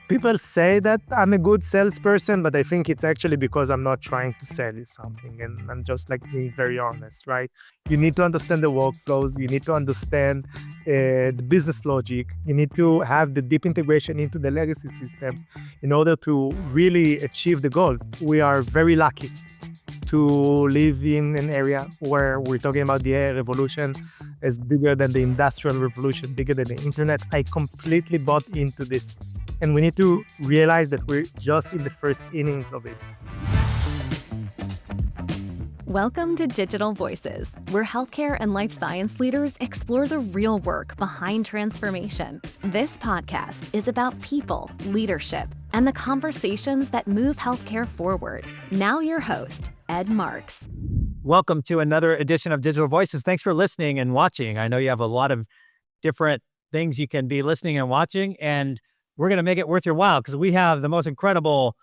People say that I'm a good salesperson, but I think it's actually because I'm not trying to sell you something. And I'm just like being very honest, right? You need to understand the workflows. You need to understand the business logic. You need to have the deep integration into the legacy systems in order to really achieve the goals. We are very lucky to live in an area where we're talking about the AI revolution is bigger than the industrial revolution, bigger than the internet. I completely bought into this. And we need to realize that we're just in the first innings of it. Welcome to Digital Voices, where healthcare and life science leaders explore the real work behind transformation. This podcast is about people, leadership, and the conversations that move healthcare forward. Now your host, Ed Marx. Welcome to another edition of Digital Voices. Thanks for listening and watching. I know you have a lot of different things you can be listening and watching, and we're going to make it worth your while because we have the most incredible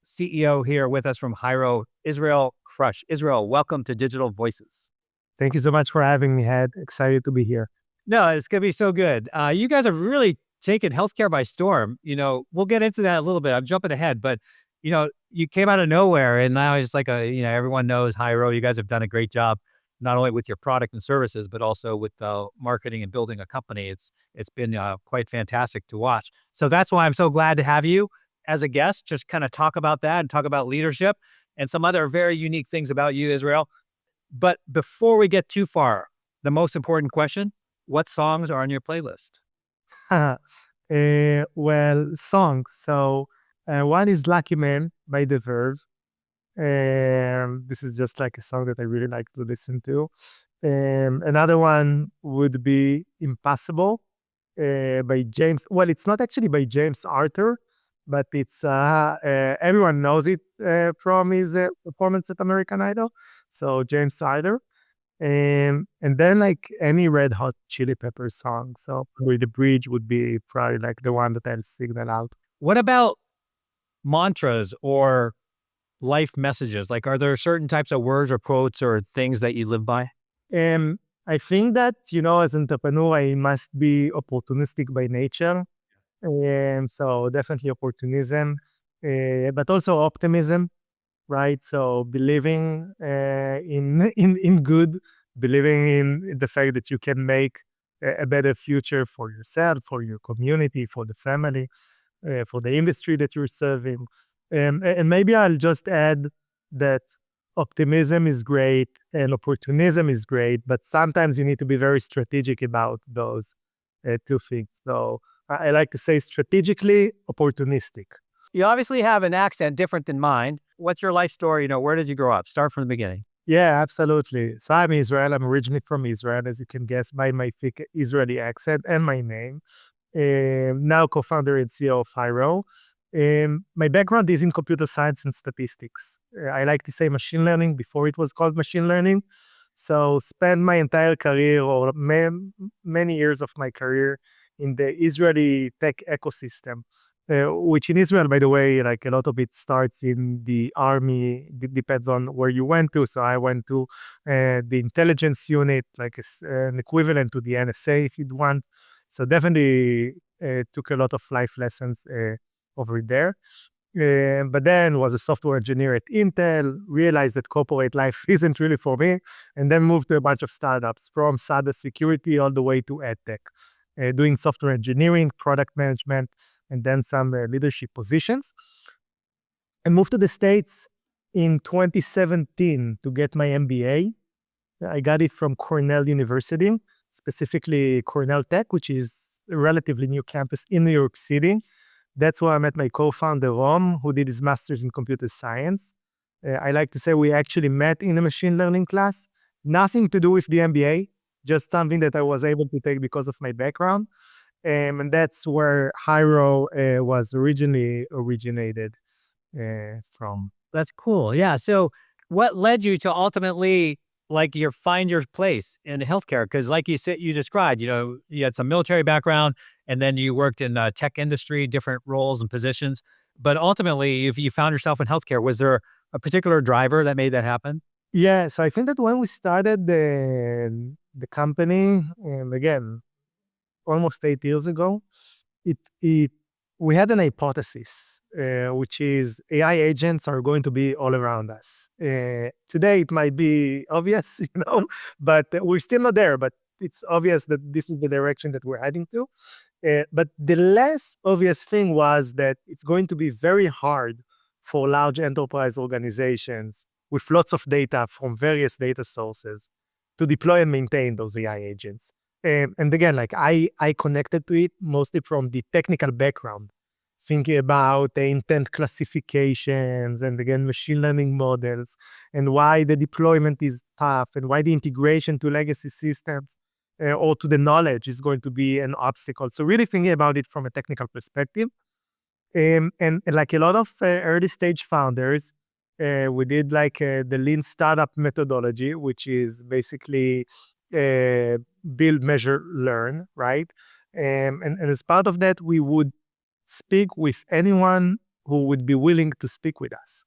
CEO here with us from Hyro, Israel Krush. Israel, welcome to Digital Voices. Thank you so much for having me, Ed. Excited to be here. No, it's going to be so good. You guys have really taken healthcare by storm. You know, we'll get into that a little bit. I'm jumping ahead, but you know, you came out of nowhere and now it's like everyone knows Hyro. You guys have done a great job, not only with your product and services, but also with marketing and building a company. It's been quite fantastic to watch. So that's why I'm so glad to have you as a guest, just kind of talk about that and talk about leadership and some other very unique things about you, Israel. But before we get too far, the most important question, what songs are on your playlist? Well, songs. So one is Lucky Man by The Verve. This is just like a song that I really like to listen to. Another one would be Impossible by James. Well, it's not actually by James Arthur, but it's everyone knows it from his performance at American Idol. So James Arthur. And then like any Red Hot Chili Peppers song. So with The Bridge would be probably like the one that I'll signal out. What about mantras or life messages? Like, are there certain types of words or quotes or things that you live by? I think that, as an entrepreneur, I must be opportunistic by nature. So definitely opportunism, but also optimism, right? So believing in good, believing in the fact that you can make a better future for yourself, for your community, for the family, for the industry that you're serving. And maybe I'll just add that optimism is great and opportunism is great, but sometimes you need to be very strategic about those two things. So I like to say strategically opportunistic. You obviously have an accent different than mine. What's your life story? Where did you grow up? Start from the beginning. Yeah, absolutely. So I'm Israel. I'm originally from Israel, as you can guess by my thick Israeli accent and my name. Now co-founder and CEO of Hyro. My background is in computer science and statistics. I like to say machine learning before it was called machine learning. So spent my entire career or many years of my career in the Israeli tech ecosystem, which in Israel, by the way, like a lot of it starts in the army. It depends on where you went to. So I went to the intelligence unit, like an equivalent to the NSA if you'd want. So definitely took a lot of life lessons over there. But then was a software engineer at Intel, realized that corporate life isn't really for me, and then moved to a bunch of startups from cybersecurity all the way to edtech, doing software engineering, product management, and then some leadership positions. And moved to the States in 2017 to get my MBA. I got it from Cornell University, specifically Cornell Tech, which is a relatively new campus in New York City. That's where I met my co-founder, Rom, who did his master's in computer science. I like to say we actually met in a machine learning class. Nothing to do with the MBA, just something that I was able to take because of my background. And that's where Hyro was originally originated from. That's cool. Yeah. So what led you to ultimately find your place in healthcare? Because like you said, you described, you had some military background and then you worked in tech industry, different roles and positions. But ultimately, if you found yourself in healthcare, was there a particular driver that made that happen? Yeah, so I think that when we started the company, and again, almost 8 years ago, it we had an hypothesis, which is AI agents are going to be all around us. Today, it might be obvious, but we're still not there. But it's obvious that this is the direction that we're heading to. But the less obvious thing was that it's going to be very hard for large enterprise organizations with lots of data from various data sources to deploy and maintain those AI agents. And again, like I connected to it mostly from the technical background, thinking about the intent classifications and again, machine learning models and why the deployment is tough and why the integration to legacy systems or to the knowledge is going to be an obstacle. So really thinking about it from a technical perspective. And like a lot of early stage founders, we did like the lean startup methodology, which is basically build, measure, learn, right? And as part of that, we would speak with anyone who would be willing to speak with us.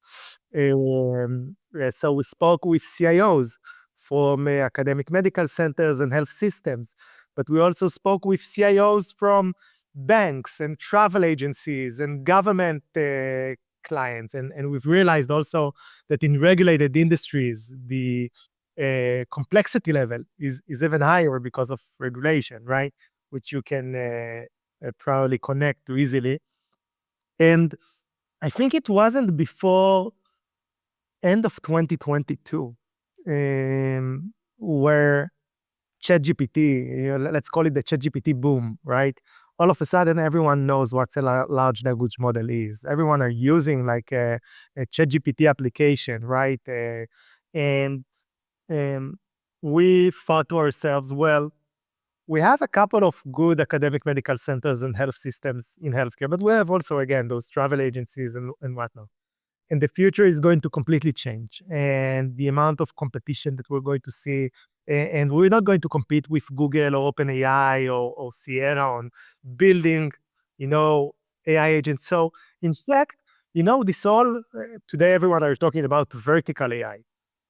So we spoke with CIOs from academic medical centers and health systems, but we also spoke with CIOs from banks and travel agencies and government clients. And we've realized also that in regulated industries, the complexity level is even higher because of regulation, right? Which you can probably connect to easily. And I think it wasn't before end of 2022 where ChatGPT, let's call it the ChatGPT boom, right? All of a sudden, everyone knows what a large language model is. Everyone are using like a ChatGPT application, right? And we thought to ourselves, well, we have a couple of good academic medical centers and health systems in healthcare, but we have also, again, those travel agencies and whatnot. And the future is going to completely change. And the amount of competition that we're going to see, and we're not going to compete with Google or OpenAI or Sierra on building, AI agents. So in fact, this all, today everyone are talking about vertical AI.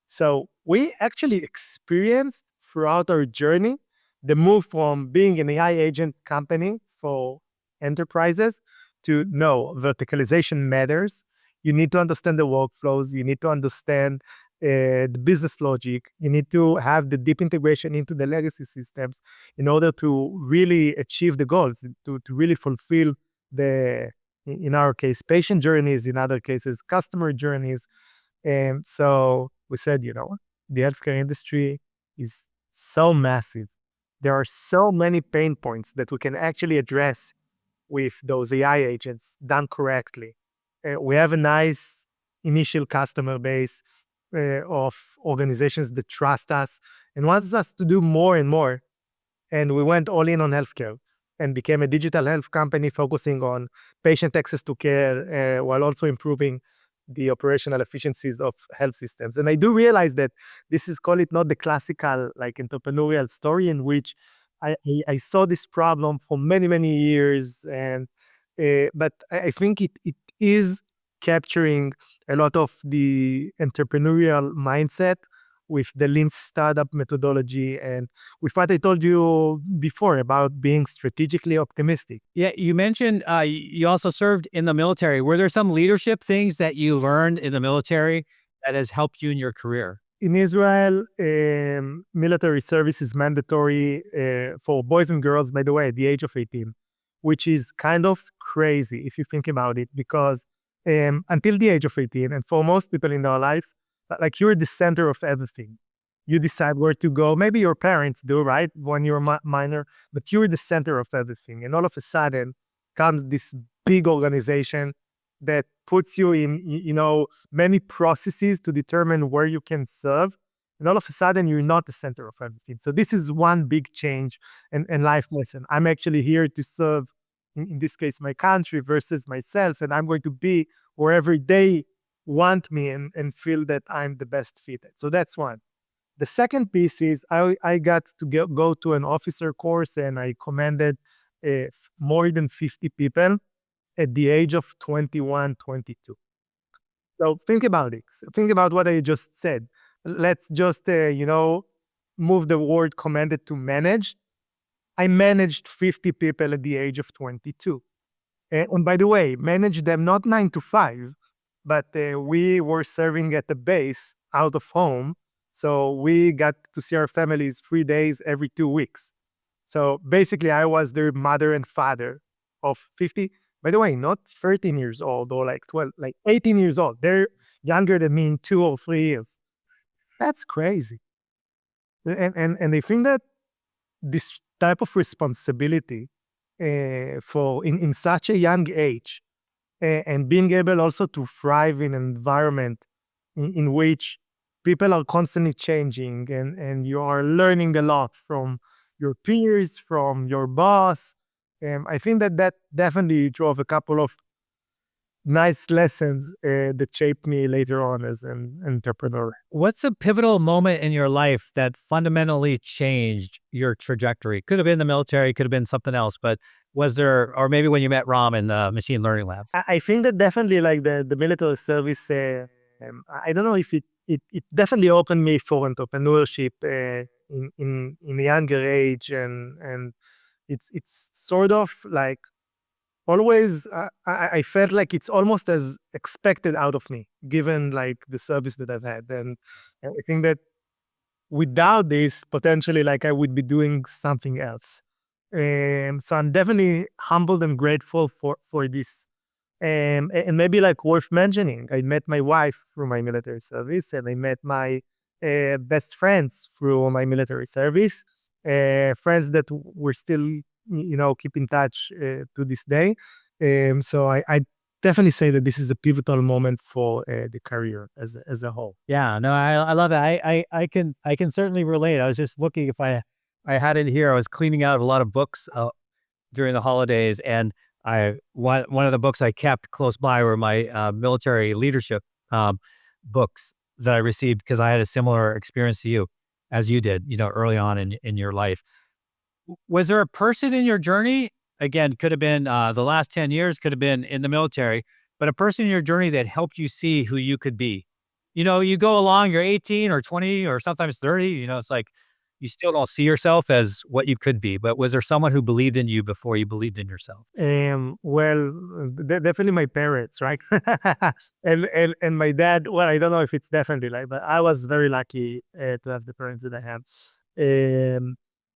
So we actually experienced throughout our journey the move from being an AI agent company for enterprises to no, verticalization matters. You need to understand the workflows. You need to understand the business logic. You need to have the deep integration into the legacy systems in order to really achieve the goals, to really fulfill in our case, patient journeys, in other cases, customer journeys. And so we said, the healthcare industry is so massive. There are so many pain points that we can actually address with those AI agents done correctly. We have a nice initial customer base of organizations that trust us and wants us to do more and more. And we went all in on healthcare and became a digital health company focusing on patient access to care while also improving the operational efficiencies of health systems. And I do realize that this is, call it not the classical like entrepreneurial story in which I saw this problem for many, many years. And but I think it is capturing a lot of the entrepreneurial mindset with the lean startup methodology and with what I told you before about being strategically optimistic. Yeah, you mentioned you also served in the military. Were there some leadership things that you learned in the military that has helped you in your career? In Israel, military service is mandatory for boys and girls, by the way, at the age of 18, which is kind of crazy if you think about it, because until the age of 18, and for most people in their lives, like you're the center of everything. You decide where to go. Maybe your parents do, right? When you're minor, but you're the center of everything. And all of a sudden comes this big organization that puts you in, many processes to determine where you can serve. And all of a sudden, you're not the center of everything. So this is one big change and life lesson. I'm actually here to serve, in this case, my country versus myself. And I'm going to be wherever they want me and feel that I'm the best fitted. So that's one. The second piece is I got to go to an officer course and I commanded more than 50 people at the age of 21, 22. So think about it. Think about what I just said. Let's just, move the word commanded to managed. I managed 50 people at the age of 22. And by the way, manage them not 9 to 5, but we were serving at the base out of home. So we got to see our families 3 days every 2 weeks. So basically, I was their mother and father of 50. By the way, not 13 years old or like 12, like 18 years old. They're younger than me in 2 or 3 years. That's crazy. And I think that this type of responsibility in such a young age, and being able also to thrive in an environment in which people are constantly changing, and you are learning a lot from your peers, from your boss. I think that definitely drove a couple of nice lessons that shaped me later on as an entrepreneur. What's a pivotal moment in your life that fundamentally changed your trajectory? Could have been the military, could have been something else, but was there, or maybe when you met Ram in the machine learning lab? I think that definitely like the military service, I don't know if it definitely opened me for entrepreneurship in a younger age, and it's sort of like always, I felt like it's almost as expected out of me, given like the service that I've had. And I think that without this, potentially, like I would be doing something else. So I'm definitely humbled and grateful for this. And maybe like worth mentioning, I met my wife through my military service, and I met my best friends through my military service. Friends that we're still, keep in touch to this day. So I definitely say that this is a pivotal moment for the career as a whole. Yeah, no, I love it. I can certainly relate. I was just looking if I had it here. I was cleaning out a lot of books during the holidays, and one of the books I kept close by were my military leadership books that I received because I had a similar experience to you as you did, early on in your life. Was there a person in your journey? Again, could have been the last 10 years, could have been in the military, but a person in your journey that helped you see who you could be. You go along, you're 18 or 20 or sometimes 30, it's like you still don't see yourself as what you could be. But was there someone who believed in you before you believed in yourself? Well, definitely my parents, right? And my dad. Well, I don't know if it's definitely like, but I was very lucky to have the parents that I have.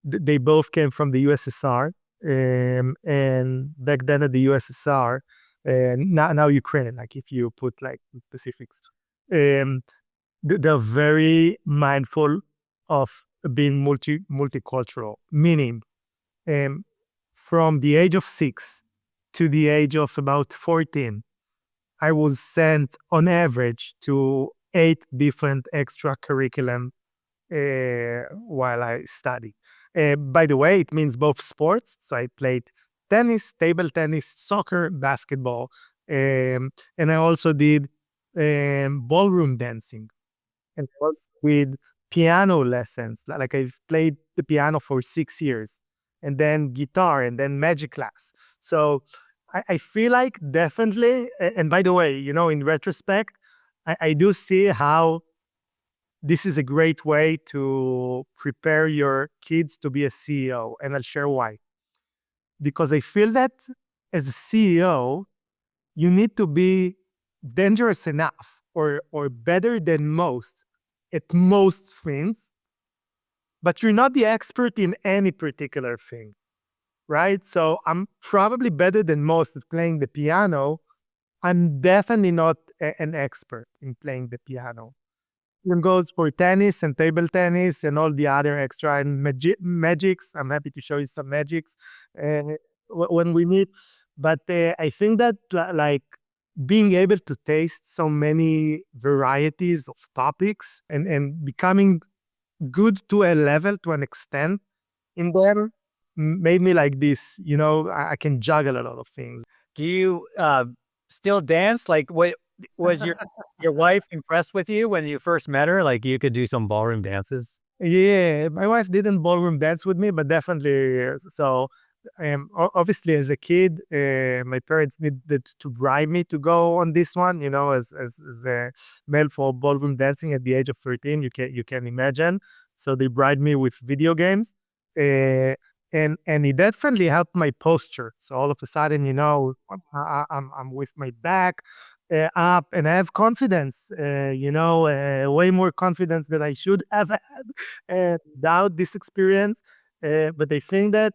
They both came from the USSR, and back then at the USSR, now Ukraine. Like if you put like specifics, um, they're very mindful of being multicultural, meaning um, from the age of 6 to the age of about 14, I was sent on average to 8 different extracurriculum while I study. By the way, it means both sports. So I played tennis, table tennis, soccer, basketball, and I also did ballroom dancing, and was with piano lessons. Like I've played the piano for 6 years, and then guitar, and then magic class. So I feel like definitely, and by the way, in retrospect, I do see how this is a great way to prepare your kids to be a CEO, and I'll share why. Because I feel that as a CEO, you need to be dangerous enough or better than most at most things, but you're not the expert in any particular thing, right? So I'm probably better than most at playing the piano. I'm definitely not an expert in playing the piano. Same goes for tennis and table tennis and all the other extra and magics. I'm happy to show you some magics when we meet. But I think that like being able to taste so many varieties of topics and becoming good to a level, to an extent in them, made me like this. I can juggle a lot of things. Do you still dance? Like, what was your wife impressed with you when you first met her? Like, you could do some ballroom dances? Yeah, my wife didn't ballroom dance with me, but definitely. So, obviously, as a kid, my parents needed to bribe me to go on this one. As a male for ballroom dancing at the age of 13, you can imagine. So they bribed me with video games, uh, and it definitely helped my posture. So all of a sudden, I'm with my back up, and I have confidence. Way more confidence than I should have had without this experience. But I think that,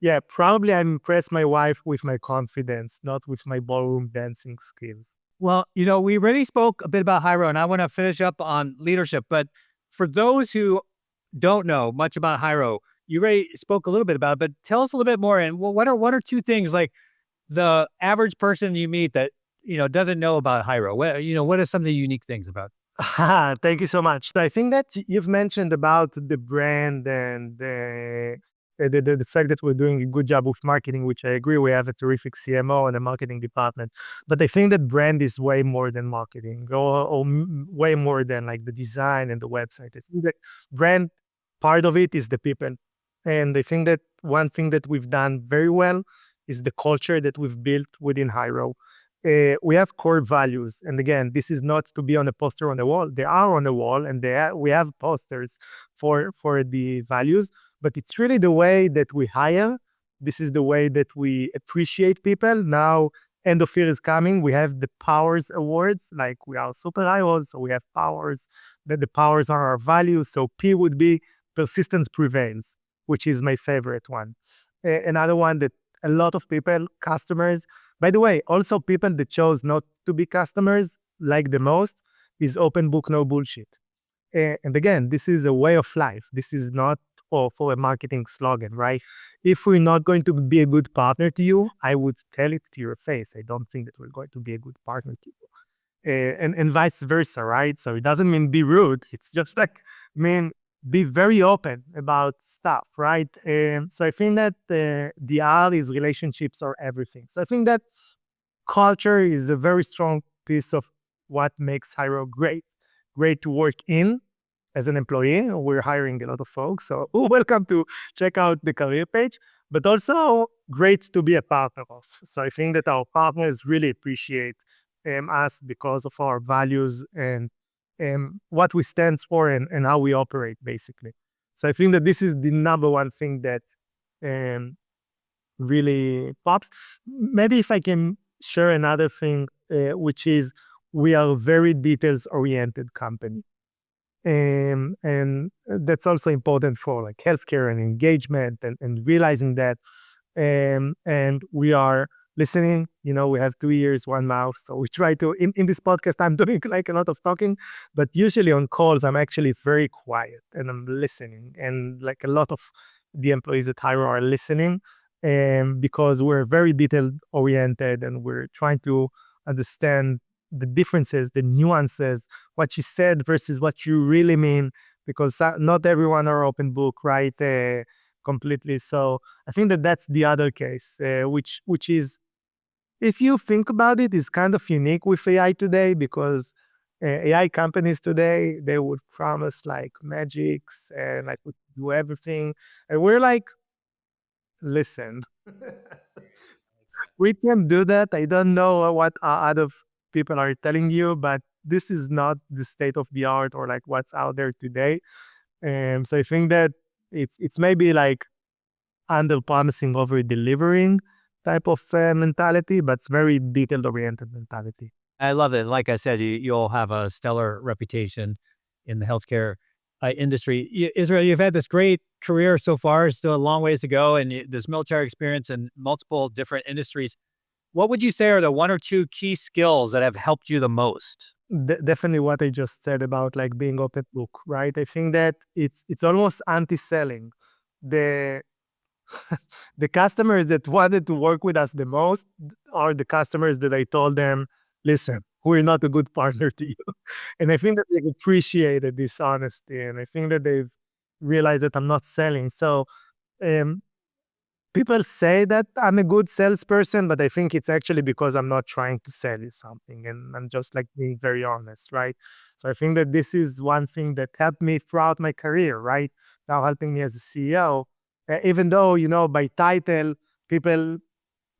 yeah, probably I impressed my wife with my confidence, not with my ballroom dancing skills. Well, we already spoke a bit about Hyro, and I want to finish up on leadership. But for those who don't know much about Hyro, you already spoke a little bit about it, but tell us a little bit more. And what are one or two things like the average person you meet that doesn't know about Hyro? What are some of the unique things about? Thank you so much. I think that you've mentioned about the brand and the fact that we're doing a good job with marketing, which I agree. We have a terrific CMO and a marketing department. But I think that brand is way more than marketing, or way more than like the design and the website. I think that brand, part of it is the people. And I think that one thing that we've done very well is the culture that we've built within Hyro. We have core values, and again, this is not to be on a poster on the wall. They are on the wall, and we have posters for the values. But it's really the way that we hire. This is the way that we appreciate people. Now, end of year is coming. We have the Powers Awards. Like, we are superheroes, so we have powers. That the powers are our values. So P would be persistence prevails, which is my favorite one. Another one that a lot of people, customers, by the way, also people that chose not to be customers, like the most, is open book, no bullshit. And again, this is a way of life. This is not for a marketing slogan, right? If we're not going to be a good partner to you, I would tell it to your face. I don't think that we're going to be a good partner to you. And vice versa, right? So it doesn't mean be rude. It's just like, be very open about stuff, right? So I think that the R is relationships are everything. So I think that culture is a very strong piece of what makes Hyro great to work in as an employee. We're hiring a lot of folks, so welcome to check out the career page, but also great to be a partner of. So I think that our partners really appreciate us because of our values and what we stand for and how we operate, basically. So I think that this is the number one thing that really pops. Maybe if I can share another thing, which is we are a very details-oriented company. And that's also important for like healthcare and engagement and realizing that. And we are listening. We have 2 ears, 1 mouth. So we try to, in this podcast, I'm doing like a lot of talking, but usually on calls, I'm actually very quiet and I'm listening. And like a lot of the employees at Hyro are listening because we're very detail oriented and we're trying to understand the differences, the nuances, what you said versus what you really mean, because not everyone are open book, right? Completely. So I think that that's the other case, which is, if you think about it, is kind of unique with AI today, because AI companies today, they would promise like magics and like we do everything. And we're like, listen, we can do that. I don't know what other people are telling you, but this is not the state of the art or like what's out there today. So I think that it's maybe like under promising over delivering type of mentality, but it's very detailed oriented mentality. I love it. Like I said, you'll have a stellar reputation in the healthcare industry. Israel, you've had this great career so far, still a long ways to go, and this military experience in multiple different industries. What would you say are the one or two key skills that have helped you the most? Definitely what I just said about like being open book, right? I think that it's almost anti-selling. The the customers that wanted to work with us the most are the customers that I told them, listen, we're not a good partner to you. And I think that they appreciated this honesty, and I think that they've realized that I'm not selling. So um, people say that I'm a good salesperson, but I think it's actually because I'm not trying to sell you something and I'm just like being very honest, right? So I think that this is one thing that helped me throughout my career, right? Now helping me as a CEO, even though, by title, people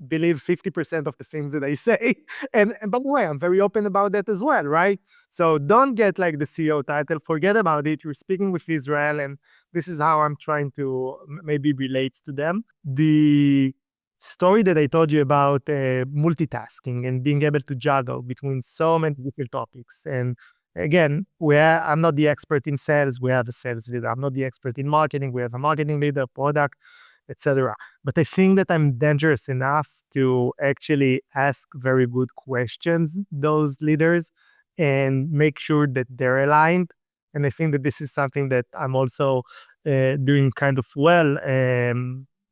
believe 50% of the things that I say. And by the way, I'm very open about that as well, right? So don't get like the CEO title, forget about it. You're speaking with Israel, and this is how I'm trying to maybe relate to them. The story that I told you about multitasking and being able to juggle between so many different topics. And again, I'm not the expert in sales. We have a sales leader. I'm not the expert in marketing. We have a marketing leader, product, etc. But I think that I'm dangerous enough to actually ask very good questions, those leaders, and make sure that they're aligned. And I think that this is something that I'm also doing kind of well,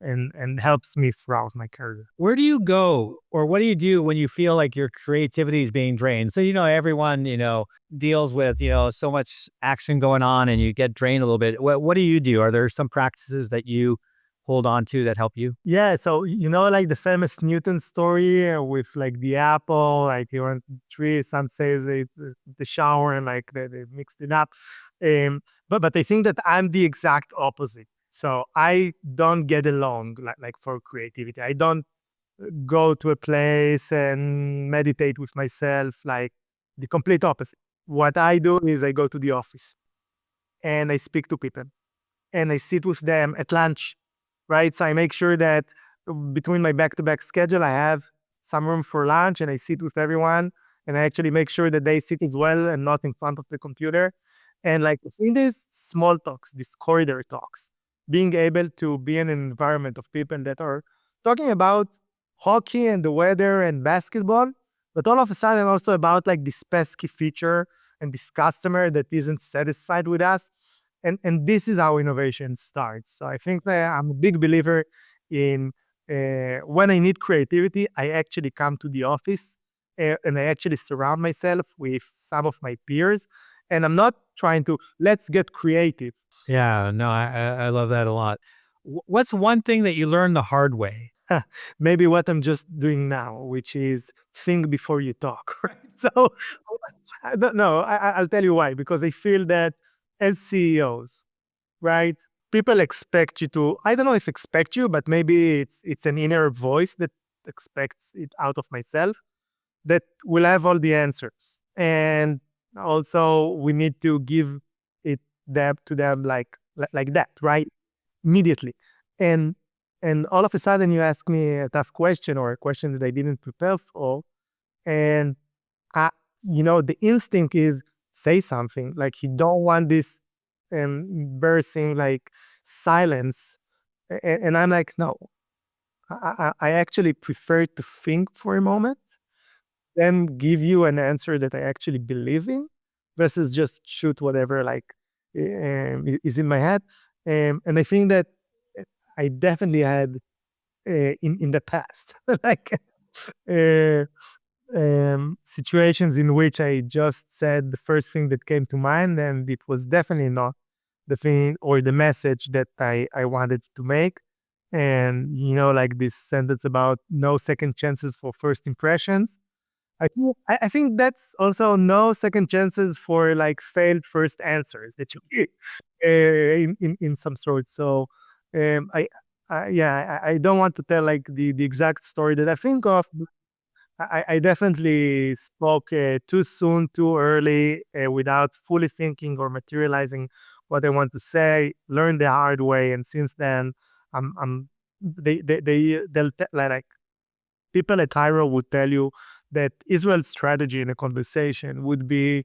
and helps me throughout my career. Where do you go or what do you do when you feel like your creativity is being drained? So, everyone, deals with, so much action going on and you get drained a little bit. What do you do? Are there some practices that you hold on to that help you? Yeah, so like the famous Newton story with like the apple, like he went to the tree, some says the shower, and like they mixed it up. But I think that I'm the exact opposite. So I don't get along like for creativity. I don't go to a place and meditate with myself, like the complete opposite. What I do is I go to the office and I speak to people and I sit with them at lunch, right? So I make sure that between my back-to-back schedule, I have some room for lunch and I sit with everyone and I actually make sure that they sit as well and not in front of the computer. And like in these small talks, these corridor talks, being able to be in an environment of people that are talking about hockey and the weather and basketball, but all of a sudden also about like this pesky feature and this customer that isn't satisfied with us. And this is how innovation starts. So I think that I'm a big believer in when I need creativity, I actually come to the office and I actually surround myself with some of my peers. And I'm not trying to, let's get creative. Yeah, no, I love that a lot. What's one thing that you learned the hard way? Maybe what I'm just doing now, which is think before you talk, right? So I don't know. I'll tell you why. Because I feel that as CEOs, right, people expect you to, I don't know if expect you, but maybe it's an inner voice that expects it out of myself, that will have all the answers. And also we need to give it to them like that, right? Immediately. And and all of a sudden you ask me a tough question or a question that I didn't prepare for. And I, the instinct is say something. Like you don't want this embarrassing like silence. And I'm like, no, I actually prefer to think for a moment, then give you an answer that I actually believe in, versus just shoot whatever like is in my head. And I think that I definitely had in the past like uh, situations in which I just said the first thing that came to mind, and it was definitely not the thing or the message that I wanted to make. And like this sentence about no second chances for first impressions. I think that's also no second chances for like failed first answers that you give in some sort. So I don't want to tell like the exact story that I think of. I definitely spoke too soon, too early, without fully thinking or materializing what I want to say. Learned the hard way, and since then, I'm they'll like people at Hyro would tell you that Israel's strategy in a conversation would be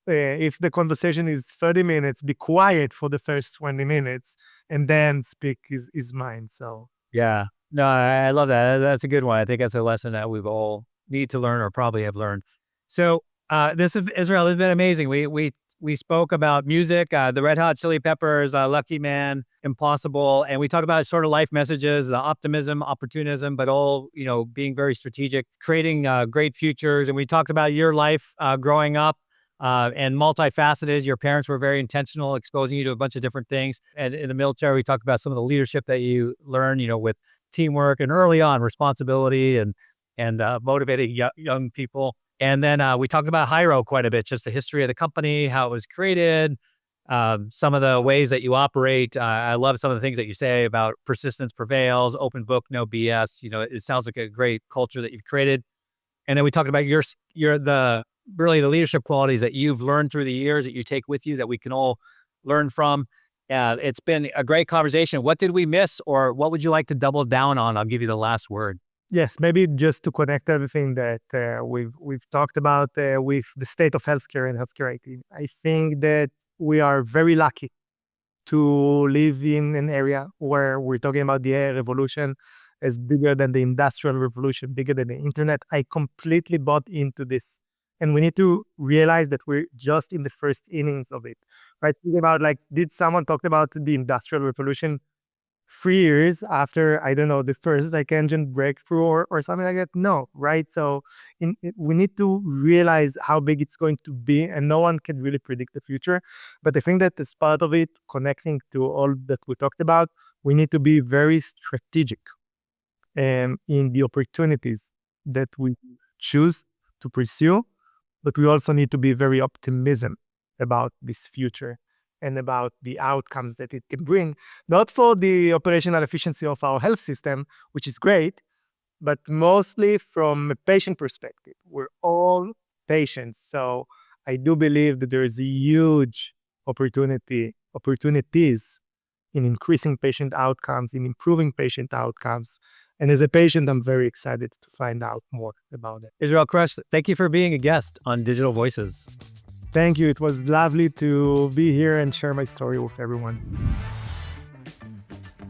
if the conversation is 30 minutes, be quiet for the first 20 minutes and then speak his mind. So, Yeah. No, I love that. That's a good one. I think that's a lesson that we've all need to learn or probably have learned. So, this is Israel has been amazing. We spoke about music, the Red Hot Chili Peppers, Lucky Man, Impossible, and we talked about sort of life messages, the optimism, opportunism, but all, being very strategic, creating great futures. And we talked about your life growing up and multifaceted. Your parents were very intentional, exposing you to a bunch of different things. And in the military, we talked about some of the leadership that you learn, with teamwork and early on responsibility and motivating young people. And then we talked about Hyro quite a bit, just the history of the company, how it was created, some of the ways that you operate. I love some of the things that you say about persistence prevails, open book, no BS. It sounds like a great culture that you've created. And then we talked about the leadership qualities that you've learned through the years that you take with you that we can all learn from. It's been a great conversation. What did we miss, or what would you like to double down on? I'll give you the last word. Yes, maybe just to connect everything that we've talked about with the state of healthcare and healthcare IT. I think that we are very lucky to live in an area where we're talking about the AI revolution as bigger than the industrial revolution, bigger than the internet. I completely bought into this. And we need to realize that we're just in the first innings of it, right? Think about, like, did someone talk about the industrial revolution 3 years after, I don't know, the first engine breakthrough or something like that? No, right? So we need to realize how big it's going to be, and no one can really predict the future. But I think that as part of it, connecting to all that we talked about, we need to be very strategic in the opportunities that we choose to pursue. But we also need to be very optimistic about this future and about the outcomes that it can bring, not for the operational efficiency of our health system, which is great, but mostly from a patient perspective. We're all patients. So I do believe that there is a huge opportunities in increasing patient outcomes, in improving patient outcomes. And as a patient, I'm very excited to find out more about it. Israel Krush, thank you for being a guest on Digital Voices. Thank you. It was lovely to be here and share my story with everyone.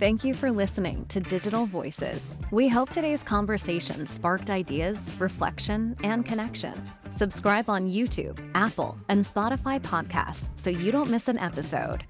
Thank you for listening to Digital Voices. We hope today's conversation sparked ideas, reflection, and connection. Subscribe on YouTube, Apple, and Spotify podcasts so you don't miss an episode.